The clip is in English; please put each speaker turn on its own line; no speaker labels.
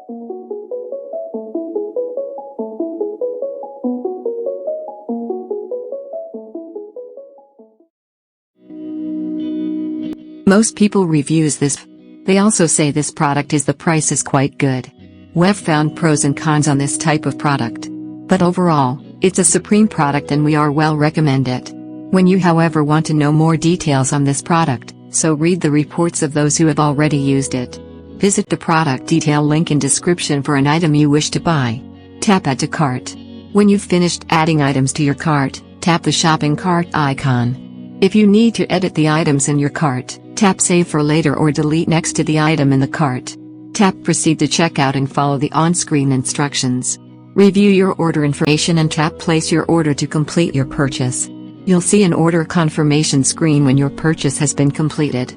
Most people reviews this. They also say this product the price is quite good. We've found pros and cons on this type of product. But overall, it's a supreme product and we are well recommend it. When you however want to know more details on this product, so read the reports of those who have already used it. Visit the product detail link in description for an item you wish to buy. Tap Add to Cart. When you've finished adding items to your cart, tap the shopping cart icon. If you need to edit the items in your cart, tap Save for later or delete next to the item in the cart. Tap Proceed to checkout and follow the on-screen instructions. Review your order information and tap Place your order to complete your purchase. You'll see an order confirmation screen when your purchase has been completed.